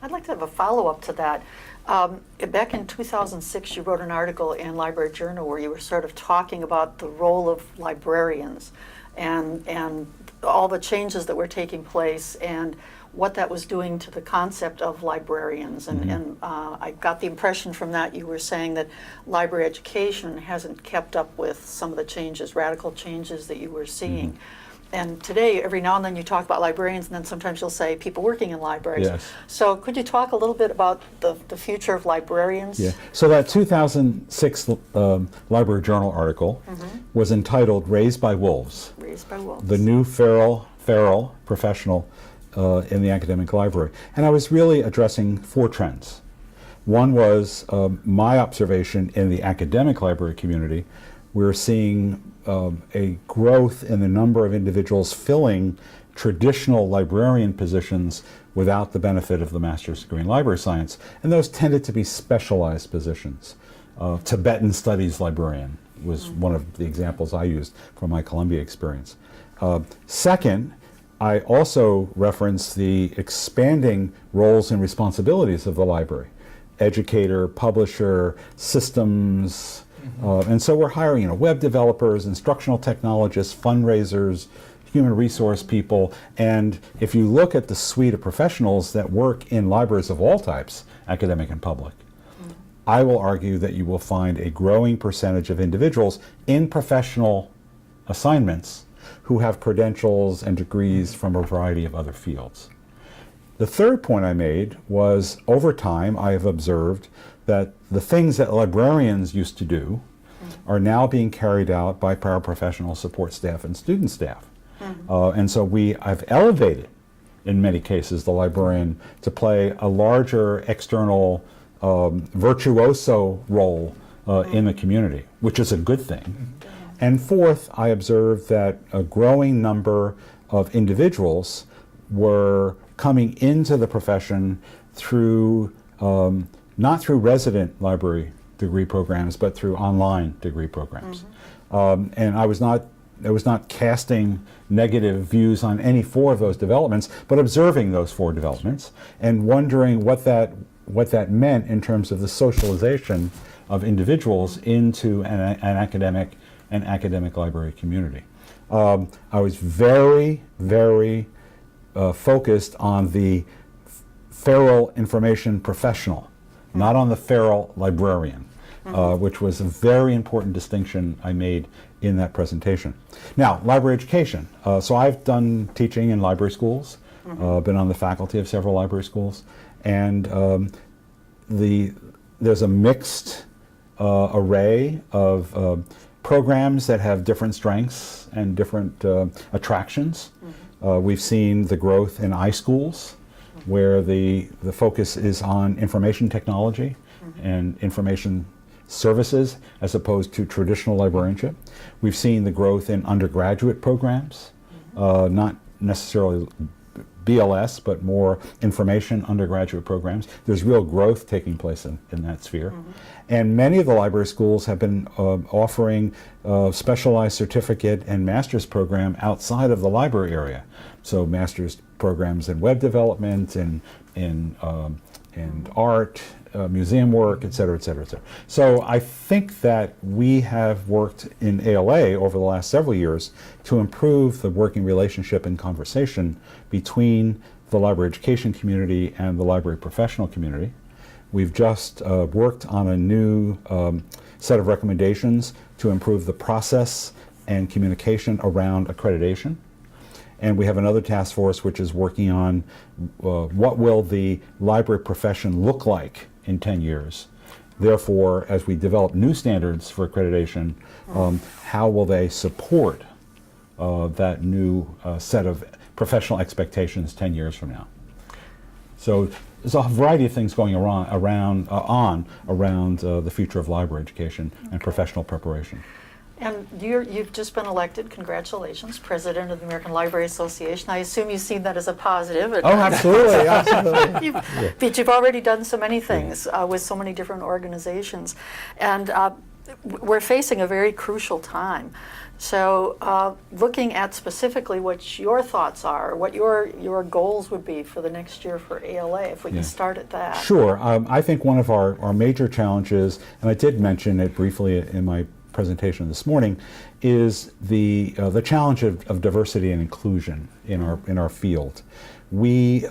I'd like to have a follow-up to that. Back in 2006, you wrote an article in Library Journal where you were sort of talking about the role of librarians and all the changes that were taking place and what that was doing to the concept of librarians. And I got the impression from that you were saying that library education hasn't kept up with some of the changes, radical changes that you were seeing. And today, every now and then you talk about librarians, and then sometimes you'll say people working in libraries. Yes. So could you talk a little bit about the future of librarians? Yeah. So that 2006 Library Journal article was entitled "Raised by Wolves: Raised by Wolves. The New Feral Professional in the Academic Library." And I was really addressing 4 trends. One was my observation in the academic library community. We're seeing a growth in the number of individuals filling traditional librarian positions without the benefit of the master's degree in library science, and those tended to be specialized positions. Tibetan studies librarian was one of the examples I used from my Columbia experience. Second, I also referenced the expanding roles and responsibilities of the library: educator, publisher, systems. And so we're hiring web developers, instructional technologists, fundraisers, human resource people. And if you look at the suite of professionals that work in libraries of all types, academic and public, I will argue that you will find a growing percentage of individuals in professional assignments who have credentials and degrees from a variety of other fields. The third point I made was, over time, I have observed that the things that librarians used to do are now being carried out by paraprofessional support staff and student staff. And so I've elevated, in many cases, the librarian to play a larger external virtuoso role in the community, which is a good thing. And fourth, I observed that a growing number of individuals were coming into the profession through not through resident library degree programs, but through online degree programs. And I was not casting negative views on any 4 of those developments, but observing those 4 developments and wondering what that meant in terms of the socialization of individuals into an academic library community. I was very, very focused on the feral information professional, not on the feral librarian, which was a very important distinction I made in that presentation. Now, library education. So I've done teaching in library schools, been on the faculty of several library schools, and there's a mixed array of programs that have different strengths and different attractions. We've seen the growth in iSchools, where the focus is on information technology and information services as opposed to traditional librarianship. We've seen the growth in undergraduate programs, not necessarily BLS, but more information undergraduate programs. There's real growth taking place in that sphere. And many of the library schools have been offering specialized certificate and master's program outside of the library area. So master's programs in web development, in art, museum work, et cetera, et cetera, et cetera. So I think that we have worked in ALA over the last several years to improve the working relationship and conversation between the library education community and the library professional community. We've just worked on a new set of recommendations to improve the process and communication around accreditation. And we have another task force which is working on what will the library profession look like in 10 years. Therefore, as we develop new standards for accreditation, how will they support that new set of professional expectations 10 years from now? So there's a variety of things going around the future of library education and professional preparation. And you've just been elected, congratulations, President of the American Library Association. I assume you've seen that as a positive. Oh, absolutely, absolutely. But you've already done so many things with so many different organizations. And we're facing a very crucial time. So looking at specifically what your thoughts are, what your goals would be for the next year for ALA, if we can start at that. Sure. I think one of our major challenges, and I did mention it briefly in my presentation this morning, is the challenge of diversity and inclusion in our field. We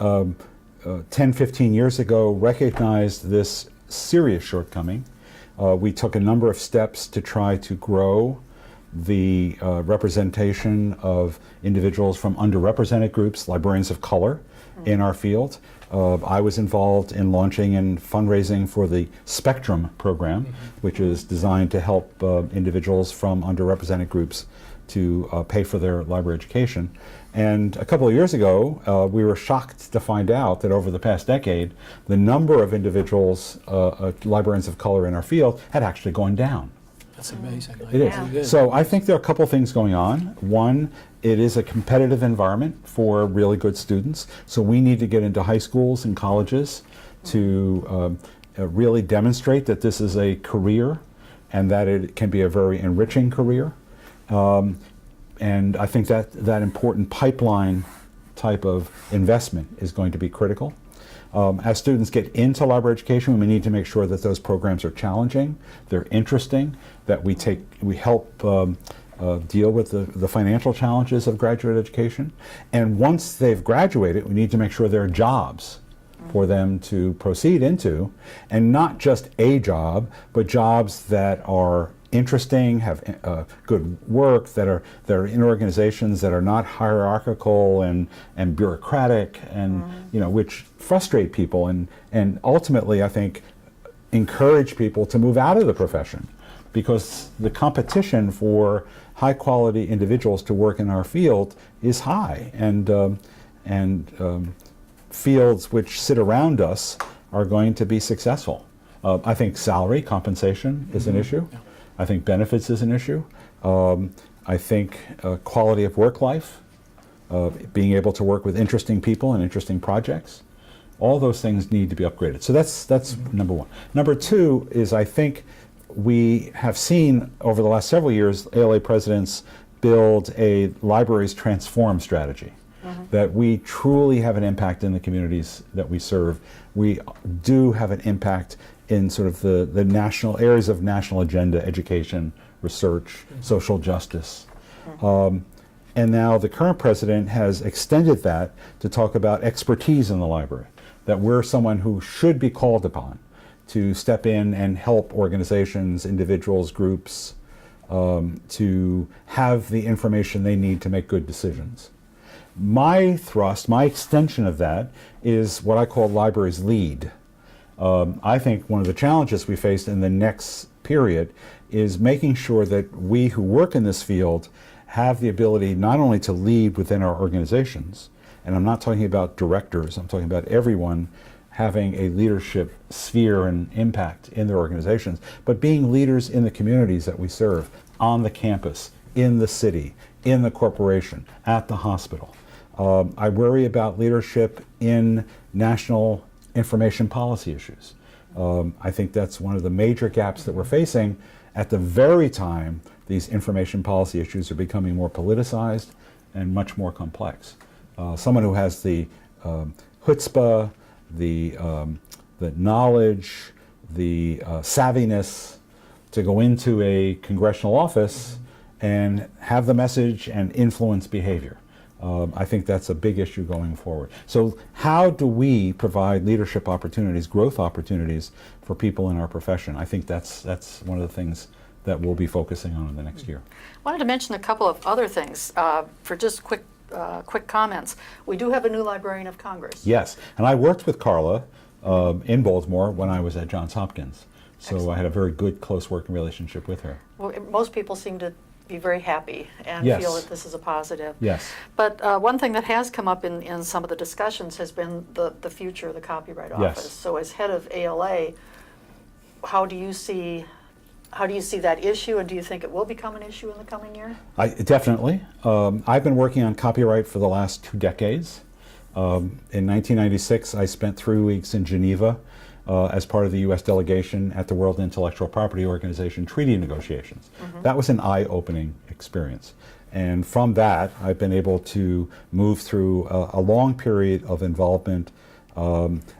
10, 15 years ago recognized this serious shortcoming. We took a number of steps to try to grow the representation of individuals from underrepresented groups, librarians of color, in our field. I was involved in launching and fundraising for the Spectrum program, which is designed to help individuals from underrepresented groups to pay for their library education. And a couple of years ago, we were shocked to find out that over the past decade, the number of individuals, librarians of color in our field, had actually gone down. That's amazing. It is. Really good. So I think there are a couple things going on. One, it is a competitive environment for really good students. So we need to get into high schools and colleges to really demonstrate that this is a career and that it can be a very enriching career. And I think that important pipeline type of investment is going to be critical. As students get into library education, we need to make sure that those programs are challenging, they're interesting, that we help deal with the financial challenges of graduate education. And once they've graduated, we need to make sure there are jobs for them to proceed into, and not just a job, but jobs that are interesting, have good work, that are in organizations that are not hierarchical and bureaucratic, and which frustrate people and ultimately, I think, encourage people to move out of the profession, because the competition for high quality individuals to work in our field is high, and fields which sit around us are going to be successful. I think salary compensation is an issue. Yeah. I think benefits is an issue. I think quality of work life, being able to work with interesting people and interesting projects, all those things need to be upgraded. So that's number one. Number two is, I think we have seen over the last several years ALA presidents build a libraries transform strategy, that we truly have an impact in the communities that we serve. We do have an impact in sort of the national areas of national agenda, education, research, social justice. And now the current president has extended that to talk about expertise in the library, that we're someone who should be called upon to step in and help organizations, individuals, groups, to have the information they need to make good decisions. My thrust, my extension of that, is what I call libraries lead. I think one of the challenges we face in the next period is making sure that we who work in this field have the ability not only to lead within our organizations, and I'm not talking about directors, I'm talking about everyone having a leadership sphere and impact in their organizations, but being leaders in the communities that we serve, on the campus, in the city, in the corporation, at the hospital. I worry about leadership in national information policy issues. I think that's one of the major gaps that we're facing at the very time these information policy issues are becoming more politicized and much more complex. Someone who has the chutzpah, the knowledge, the savviness to go into a congressional office and have the message and influence behavior. I think that's a big issue going forward. So how do we provide leadership opportunities, growth opportunities for people in our profession? I think that's one of the things that we'll be focusing on in the next year. I wanted to mention a couple of other things for just quick comments. We do have a new Librarian of Congress. Yes, and I worked with Carla in Baltimore when I was at Johns Hopkins. So Excellent. I had a very good, close working relationship with her. Well, most people seem to be very happy and Yes. feel that this is a positive. Yes. But one thing that has come up in some of the discussions has been the future of the Copyright Yes. Office. So as head of ALA, how do you see that issue, and do you think it will become an issue in the coming year? Definitely. I've been working on copyright for the last 2 decades. In 1996, I spent 3 weeks in Geneva as part of the U.S. delegation at the World Intellectual Property Organization treaty negotiations. That was an eye-opening experience. And from that, I've been able to move through a long period of involvement,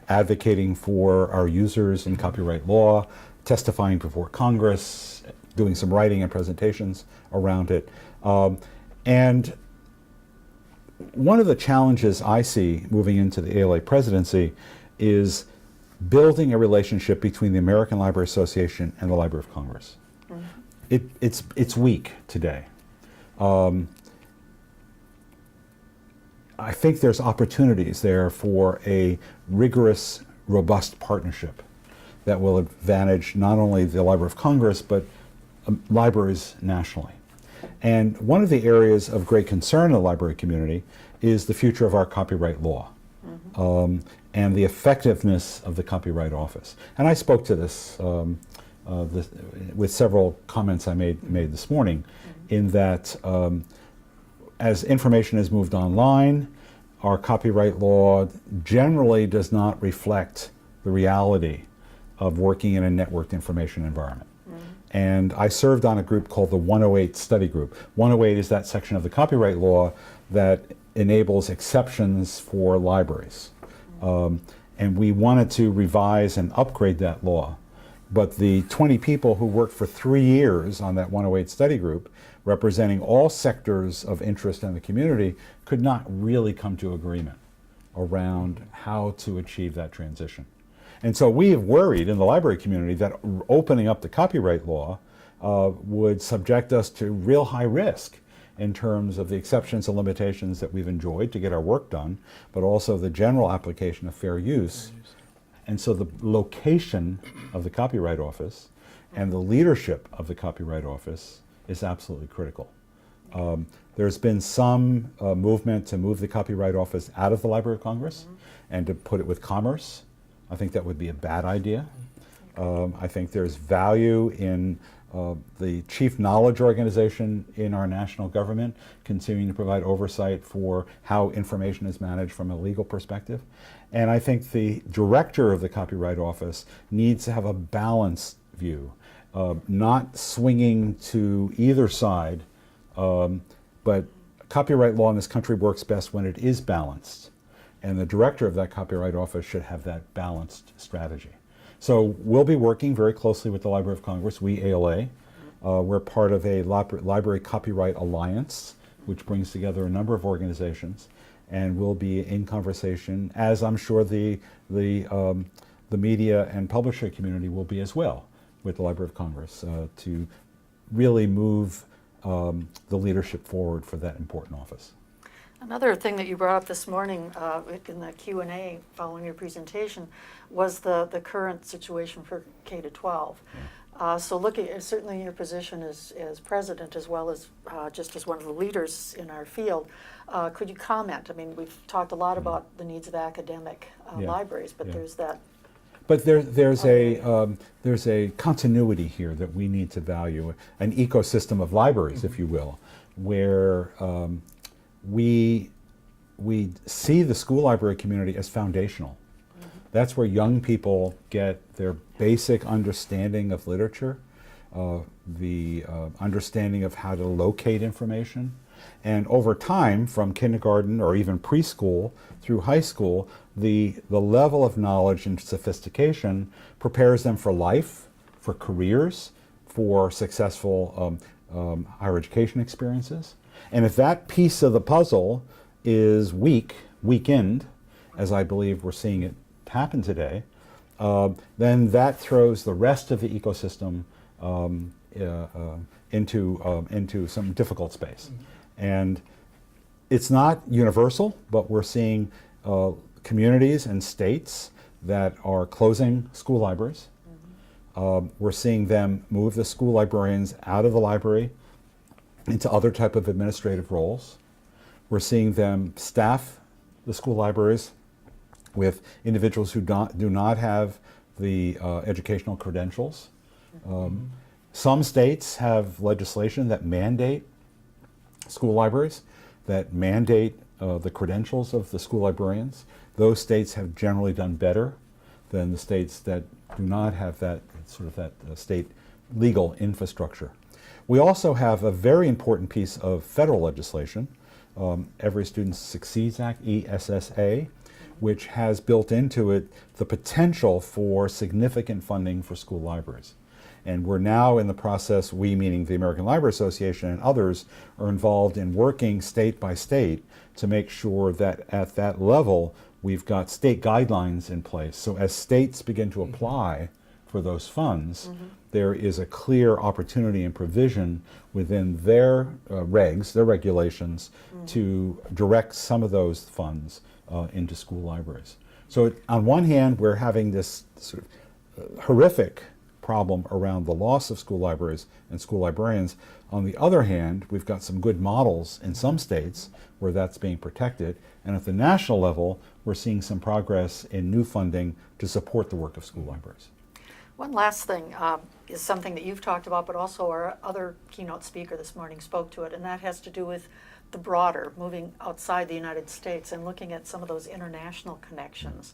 advocating for our users in copyright law, testifying before Congress, doing some writing and presentations around it. And one of the challenges I see moving into the ALA presidency is building a relationship between the American Library Association and the Library of Congress. It's weak today. I think there's opportunities there for a rigorous, robust partnership that will advantage not only the Library of Congress, but libraries nationally. And one of the areas of great concern in the library community is the future of our copyright law, and the effectiveness of the Copyright Office. And I spoke to this, with several comments I made this morning, in that as information has moved online, our copyright law generally does not reflect the reality of working in a networked information environment. And I served on a group called the 108 Study Group. 108 is that section of the copyright law that enables exceptions for libraries. And we wanted to revise and upgrade that law. But the 20 people who worked for 3 years on that 108 study group, representing all sectors of interest in the community, could not really come to agreement around how to achieve that transition. And so we have worried in the library community that opening up the copyright law would subject us to real high risk in terms of the exceptions and limitations that we've enjoyed to get our work done, but also the general application of fair use. And so the location of the Copyright Office and the leadership of the Copyright Office is absolutely critical. There's been some movement to move the Copyright Office out of the Library of Congress and to put it with Commerce. I think that would be a bad idea. I think there's value in the chief knowledge organization in our national government continuing to provide oversight for how information is managed from a legal perspective. And I think the director of the Copyright Office needs to have a balanced view, not swinging to either side, but copyright law in this country works best when it is balanced. And the director of that Copyright Office should have that balanced strategy. So we'll be working very closely with the Library of Congress, we ALA. We're part of a Library Copyright Alliance, which brings together a number of organizations, and we'll be in conversation, as I'm sure the media and publisher community will be as well, with the Library of Congress to really move the leadership forward for that important office. Another thing that you brought up this morning in the Q&A following your presentation was the current situation for K-12. So looking at certainly your position as president as well as just as one of the leaders in our field, could you comment? I mean, we've talked a lot about the needs of academic libraries, but there's that. But there's a continuity here that we need to value, an ecosystem of libraries, if you will, where we see the school library community as foundational. That's where young people get their basic understanding of literature, the understanding of how to locate information. And over time, from kindergarten or even preschool through high school, the level of knowledge and sophistication prepares them for life, for careers, for successful higher education experiences. And if that piece of the puzzle is weakened, as I believe we're seeing it happen today, then that throws the rest of the ecosystem into some difficult space. And it's not universal, but we're seeing communities and states that are closing school libraries. We're seeing them move the school librarians out of the library into other type of administrative roles. We're seeing them staff the school libraries with individuals who do not have the educational credentials. Some states have legislation that mandate school libraries, that mandate the credentials of the school librarians. Those states have generally done better than the states that do not have that sort of that state legal infrastructure. We also have a very important piece of federal legislation, Every Student Succeeds Act, ESSA, which has built into it the potential for significant funding for school libraries. And we're now in the process, we meaning the American Library Association and others, are involved in working state by state to make sure that at that level we've got state guidelines in place. So as states begin to apply for those funds, there is a clear opportunity and provision within their regs, their regulations, to direct some of those funds into school libraries. So on one hand, we're having this sort of horrific problem around the loss of school libraries and school librarians. On the other hand, we've got some good models in some states where that's being protected. And at the national level, we're seeing some progress in new funding to support the work of school libraries. One last thing is something that you've talked about, but also our other keynote speaker this morning spoke to it, and that has to do with the broader, moving outside the United States and looking at some of those international connections.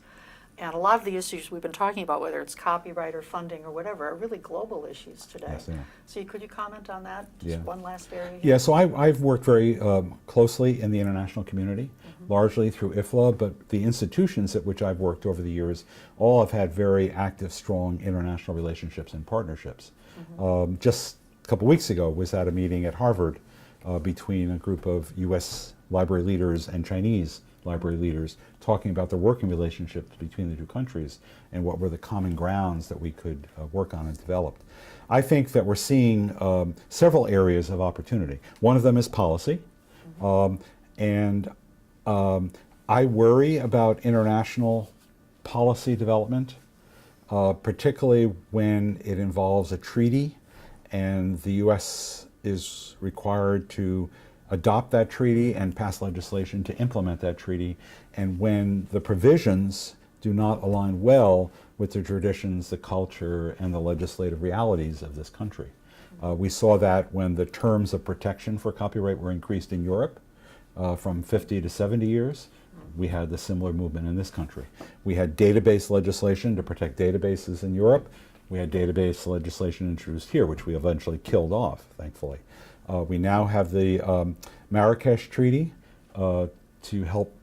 And a lot of the issues we've been talking about, whether it's copyright or funding or whatever, are really global issues today. Yes, they are. So could you comment on that? Just Yeah. one last area. Yeah, so I've worked very closely in the international community, largely through IFLA, but the institutions at which I've worked over the years all have had very active, strong international relationships and partnerships. Just a couple weeks ago was at a meeting at Harvard between a group of U.S. library leaders and Chinese library leaders talking about the working relationships between the two countries and what were the common grounds that we could work on and develop. I think that we're seeing several areas of opportunity. One of them is policy, and I worry about international policy development, particularly when it involves a treaty and the U.S. is required to adopt that treaty and pass legislation to implement that treaty, and when the provisions do not align well with the traditions, the culture, and the legislative realities of this country. We saw that when the terms of protection for copyright were increased in Europe from 50 to 70 years. We had the similar movement in this country. We had database legislation to protect databases in Europe. We had database legislation introduced here, which we eventually killed off, thankfully. We now have the Marrakesh Treaty to help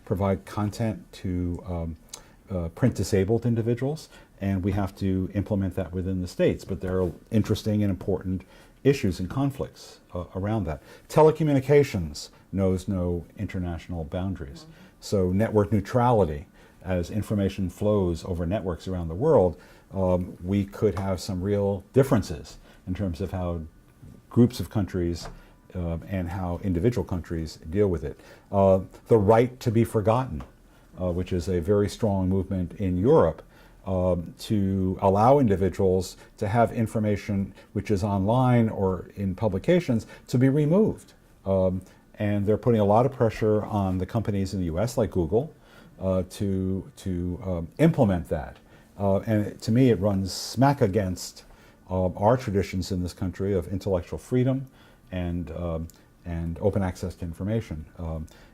provide content to print-disabled individuals, and we have to implement that within the states. But there are interesting and important issues and conflicts around that. Telecommunications knows no international boundaries. So network neutrality, as information flows over networks around the world, we could have some real differences in terms of how groups of countries and how individual countries deal with it. The right to be forgotten, which is a very strong movement in Europe, to allow individuals to have information which is online or in publications to be removed. And they're putting a lot of pressure on the companies in the US, like Google, to implement that. And to me, it runs smack against our traditions in this country of intellectual freedom and open access to information.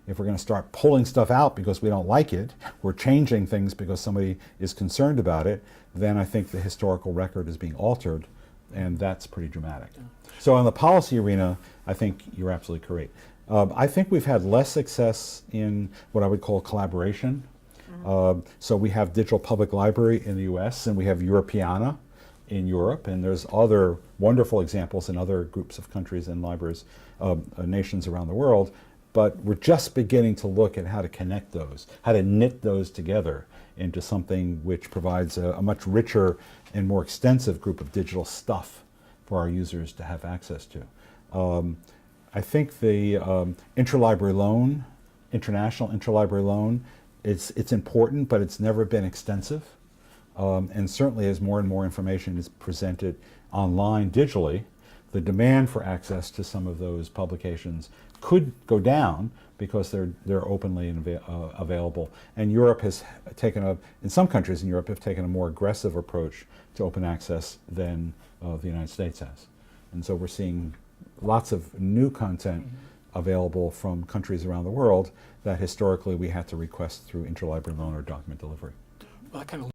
If we're going to start pulling stuff out because we don't like it, we're changing things because somebody is concerned about it, then I think the historical record is being altered, and that's pretty dramatic. So in the policy arena, I think you're absolutely correct. I think we've had less success in what I would call collaboration. So we have Digital Public Library in the US, and we have Europeana in Europe, and there's other wonderful examples in other groups of countries and libraries, nations around the world, but we're just beginning to look at how to connect those, how to knit those together into something which provides a much richer and more extensive group of digital stuff for our users to have access to. I think the interlibrary loan, international interlibrary loan, it's important, but it's never been extensive. And certainly as more and more information is presented online digitally, the demand for access to some of those publications could go down because they're openly available. And Europe has taken in some countries in Europe have taken a more aggressive approach to open access than the United States has. And so we're seeing lots of new content available from countries around the world that historically we had to request through interlibrary loan or document delivery. Well, that kind of